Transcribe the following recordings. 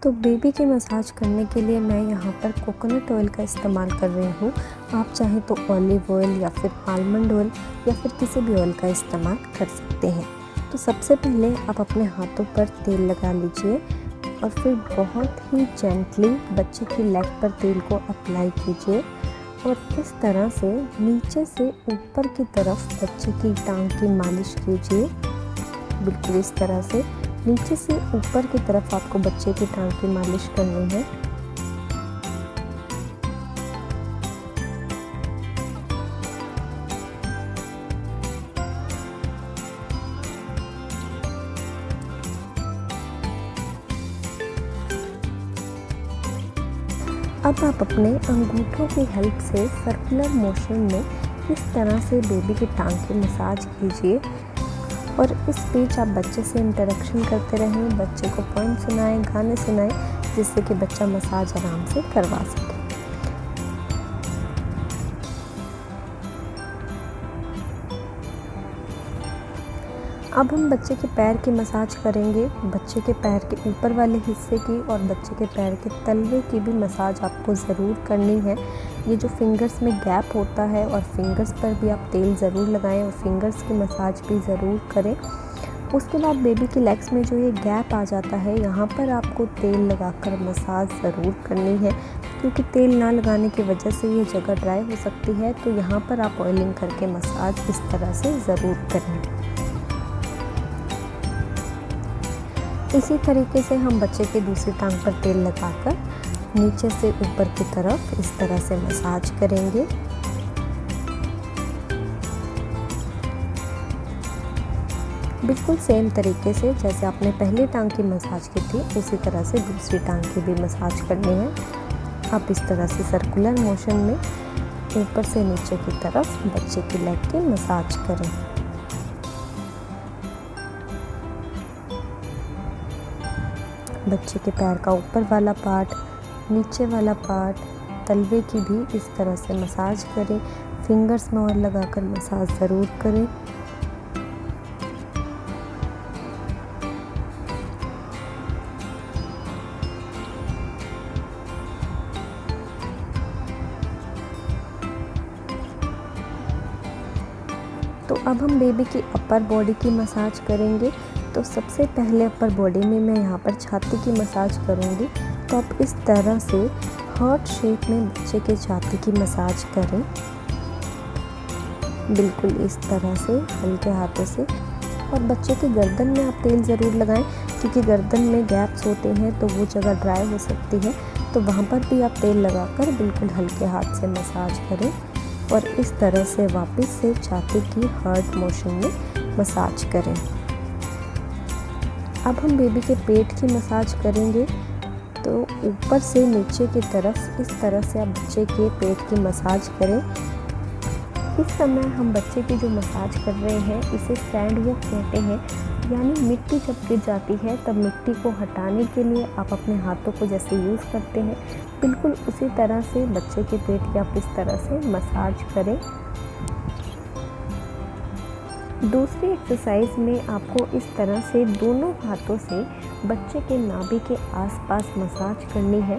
तो बेबी की मसाज करने के लिए मैं यहाँ पर कोकोनट ऑयल का इस्तेमाल कर रही हूँ। आप चाहें तो ऑलिव ऑयल या फिर आलमंड ऑयल या फिर किसी भी ऑयल का इस्तेमाल कर सकते हैं। तो सबसे पहले आप अपने हाथों पर तेल लगा लीजिए और फिर बहुत ही जेंटली बच्चे की लेग पर तेल को अप्लाई कीजिए और इस तरह से नीचे से ऊपर की तरफ बच्चे की टांग की मालिश कीजिए। बिल्कुल इस तरह से नीचे से ऊपर की तरफ आपको बच्चे की टांग की मालिश करनी है। अब आप अपने अंगूठों की हेल्प से सर्कुलर मोशन में इस तरह से बेबी की टांग की मसाज कीजिए और इस बीच आप बच्चे से इंटरेक्शन करते रहें, बच्चे को पोएम सुनाएं, गाने सुनाएं, जिससे कि बच्चा मसाज आराम से करवा सके। अब हम बच्चे के पैर की मसाज करेंगे। बच्चे के पैर के ऊपर वाले हिस्से की और बच्चे के पैर के तलवे की भी मसाज आपको ज़रूर करनी है। ये जो फिंगर्स में गैप होता है और फिंगर्स पर भी आप तेल ज़रूर लगाएं और फिंगर्स की मसाज भी ज़रूर करें। उसके बाद बेबी की लेग्स में जो ये गैप आ जाता है, यहाँ पर आपको तेल लगाकर मसाज ज़रूर करनी है, क्योंकि तेल ना लगाने की वजह से ये जगह ड्राई हो सकती है। तो यहाँ पर आप ऑयलिंग करके मसाज इस तरह से ज़रूर करें। इसी तरीके से हम बच्चे की दूसरी टांग पर तेल लगाकर नीचे से ऊपर की तरफ इस तरह से मसाज करेंगे। बिल्कुल सेम तरीके से जैसे आपने पहली टांग की मसाज की थी, उसी तरह से दूसरी टांग की भी मसाज करनी है। आप इस तरह से सर्कुलर मोशन में ऊपर से नीचे की तरफ बच्चे की लेग की मसाज करें। बच्चे के पैर का ऊपर वाला पार्ट, नीचे वाला पार्ट, तलवे की भी इस तरह से मसाज करें। फिंगर्स में ऑयल लगाकर मसाज ज़रूर करें। तो अब हम बेबी की अपर बॉडी की मसाज करेंगे। तो सबसे पहले अपर बॉडी में मैं यहाँ पर छाती की मसाज करूँगी। तो आप इस तरह से हार्ट शेप में बच्चे के छाती की मसाज करें, बिल्कुल इस तरह से हल्के हाथों से। और बच्चे के गर्दन में आप तेल ज़रूर लगाएं, क्योंकि गर्दन में गैप्स होते हैं तो वो जगह ड्राई हो सकती है। तो वहाँ पर भी आप तेल लगाकर बिल्कुल हल्के हाथ से मसाज करें और इस तरह से वापस से छाती की हार्ट मोशन में मसाज करें। अब हम बेबी के पेट की मसाज करेंगे। तो ऊपर से नीचे की तरफ इस तरह से आप बच्चे के पेट की मसाज करें। इस समय हम बच्चे की जो मसाज कर रहे हैं, इसे सैंड वॉक कहते हैं, यानी मिट्टी जब गिर जाती है तब मिट्टी को हटाने के लिए आप अपने हाथों को जैसे यूज़ करते हैं, बिल्कुल उसी तरह से बच्चे के पेट की आप इस तरह से मसाज करें। दूसरी एक्सरसाइज में आपको इस तरह से दोनों हाथों से बच्चे के नाभि के आसपास मसाज करनी है।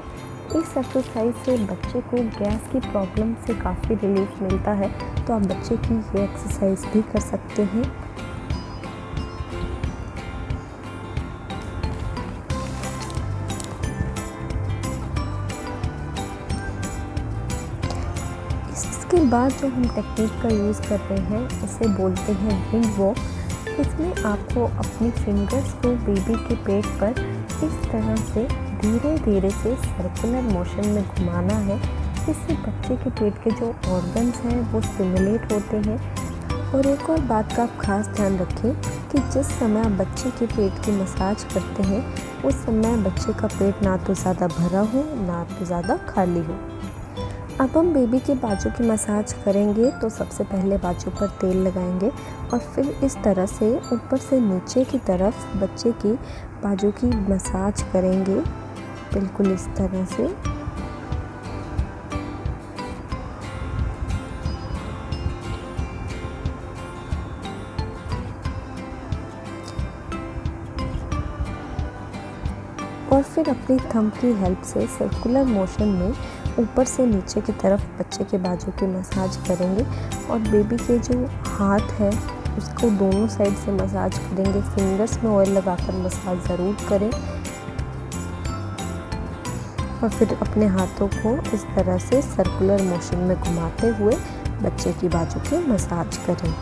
इस एक्सरसाइज से बच्चे को गैस की प्रॉब्लम से काफ़ी रिलीफ मिलता है। तो आप बच्चे की ये एक्सरसाइज भी कर सकते हैं। इसके बाद जो हम टेक्निक का यूज़ कर रहे हैं, इसे बोलते हैं विंड वॉक। इसमें आपको अपनी फिंगर्स को बेबी के पेट पर इस तरह से धीरे धीरे से सर्कुलर मोशन में घुमाना है। इससे बच्चे के पेट के जो ऑर्गन्स हैं वो स्टिमुलेट होते हैं। और एक और बात का आप खास ध्यान रखें कि जिस समय आप बच्चे के पेट की मसाज करते हैं, उस समय बच्चे का पेट ना तो ज़्यादा भरा हो ना तो ज़्यादा खाली हो। अब हम बेबी के बाजू की मसाज करेंगे। तो सबसे पहले बाजू पर तेल लगाएंगे और फिर इस तरह से ऊपर से नीचे की तरफ बच्चे की बाजू की मसाज करेंगे, बिल्कुल इस तरह से। और फिर अपनी थंब की हेल्प से सर्कुलर मोशन में ऊपर से नीचे की तरफ बच्चे के बाजू की मसाज करेंगे और बेबी के जो हाथ है उसको दोनों साइड से मसाज करेंगे। फिंगर्स में ऑयल लगाकर मसाज ज़रूर करें और फिर अपने हाथों को इस तरह से सर्कुलर मोशन में घुमाते हुए बच्चे की बाजू की मसाज करें।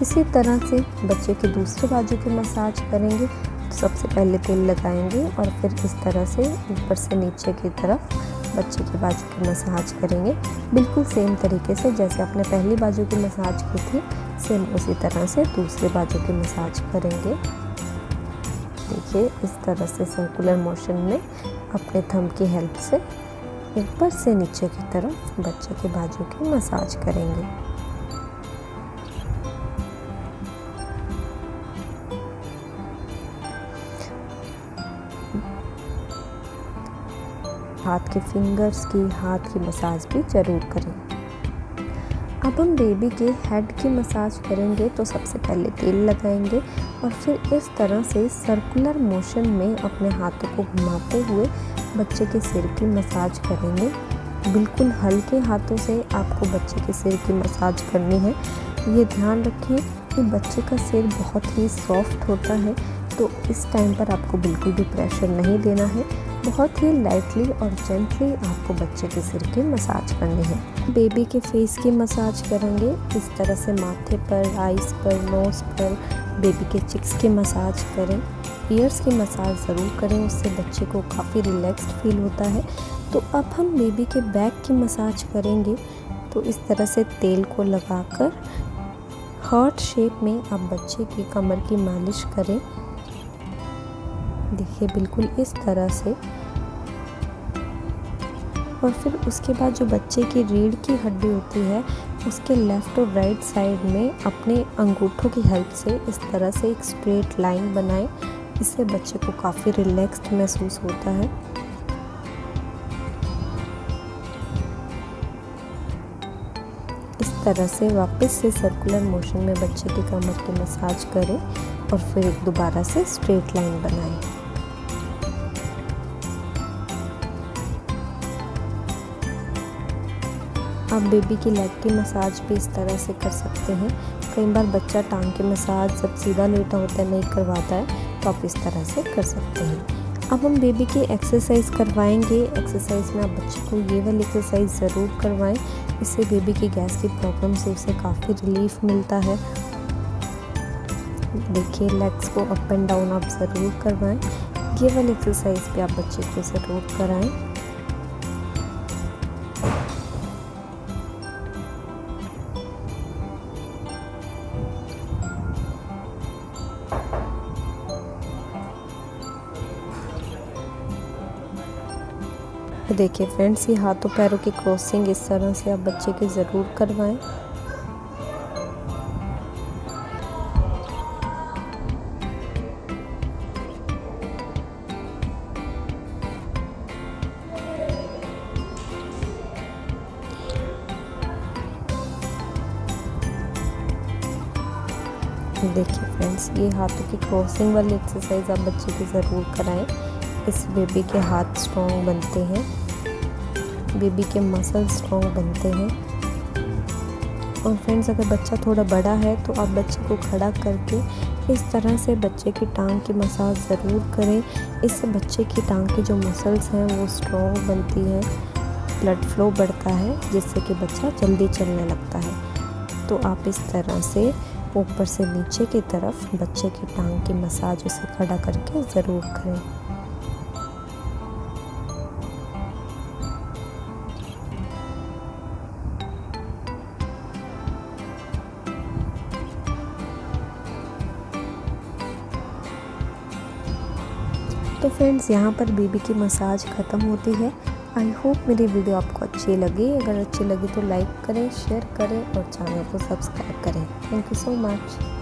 इसी तरह से बच्चे के दूसरे बाजू की मसाज करेंगे। तो सबसे पहले तेल लगाएंगे और फिर इस तरह से ऊपर से नीचे की तरफ बच्चे के बाजू की मसाज करेंगे। बिल्कुल सेम तरीके से जैसे आपने पहली बाजू की मसाज की थी, सेम उसी तरह से दूसरे बाजू की मसाज करेंगे। देखिए इस तरह से सर्कुलर मोशन में अपने थंब की हेल्प से ऊपर से नीचे की तरफ बच्चे के बाजू की मसाज करेंगे। हाथ के फिंगर्स की, हाथ की मसाज भी ज़रूर करें। अब हम बेबी के हेड की मसाज करेंगे। तो सबसे पहले तेल लगाएंगे और फिर इस तरह से सर्कुलर मोशन में अपने हाथों को घुमाते हुए बच्चे के सिर की मसाज करेंगे। बिल्कुल हल्के हाथों से आपको बच्चे के सिर की मसाज करनी है। ये ध्यान रखें कि बच्चे का सिर बहुत ही सॉफ्ट होता है, तो इस टाइम पर आपको बिल्कुल भी प्रेशर नहीं देना है। बहुत ही लाइटली और जेंटली आपको बच्चे के सिर की मसाज करनी है। बेबी के फेस की मसाज करेंगे। इस तरह से माथे पर, आइज़ पर, नोज़ पर बेबी के चिक्स की मसाज करें। ईयर्स की मसाज ज़रूर करें, उससे बच्चे को काफ़ी रिलैक्स्ड फील होता है। तो अब हम बेबी के बैक की मसाज करेंगे। तो इस तरह से तेल को लगाकर हार्ट शेप में आप बच्चे की कमर की मालिश करें। देखिए बिल्कुल इस तरह से। और फिर उसके बाद जो बच्चे की रीढ़ की हड्डी होती है उसके लेफ़्ट और राइट साइड में अपने अंगूठों की हेल्प से इस तरह से एक स्ट्रेट लाइन बनाएं। इससे बच्चे को काफ़ी रिलैक्स्ड महसूस होता है। इस तरह से वापस से सर्कुलर मोशन में बच्चे की कमर की मसाज करें और फिर दोबारा से स्ट्रेट लाइन बनाएं। आप बेबी की लेग की मसाज भी इस तरह से कर सकते हैं। कई बार बच्चा टांग की मसाज जब सीधा लेटा होता है नहीं करवाता है, तो आप इस तरह से कर सकते हैं। अब हम बेबी की एक्सरसाइज करवाएंगे। एक्सरसाइज में आप बच्चे को ये वाली एक्सरसाइज ज़रूर करवाएं। इससे बेबी की गैस की प्रॉब्लम से उसे काफ़ी रिलीफ मिलता है। देखिए लेग्स को अप एंड डाउन आप ज़रूर करवाएं। ये वाली एक्सरसाइज भी आप बच्चे को ज़रूर कराएं। देखिए फ्रेंड्स, ये हाथों पैरों की क्रॉसिंग इस तरह से आप बच्चे के ज़रूर करवाएं। देखिए फ्रेंड्स, ये हाथों की क्रॉसिंग वाली एक्सरसाइज आप बच्चे के ज़रूर कराएं। इससे बेबी के हाथ स्ट्रॉन्ग बनते हैं, बेबी के मसल स्ट्रॉन्ग बनते हैं। और फ्रेंड्स, अगर बच्चा थोड़ा बड़ा है तो आप बच्चे को खड़ा करके इस तरह से बच्चे की टांग की मसाज ज़रूर करें। इससे बच्चे की टांग की जो मसल्स हैं वो स्ट्रॉन्ग बनती हैं, ब्लड फ्लो बढ़ता है, जिससे कि बच्चा जल्दी चलने लगता है। तो आप इस तरह से ऊपर से नीचे की तरफ बच्चे की टांग की मसाज उसे खड़ा करके ज़रूर करें। तो फ्रेंड्स, यहाँ पर बेबी की मसाज ख़त्म होती है। आई होप मेरी वीडियो आपको अच्छी लगी। अगर अच्छी लगी तो लाइक करें, शेयर करें और चैनल को सब्सक्राइब करें। Thank you so much.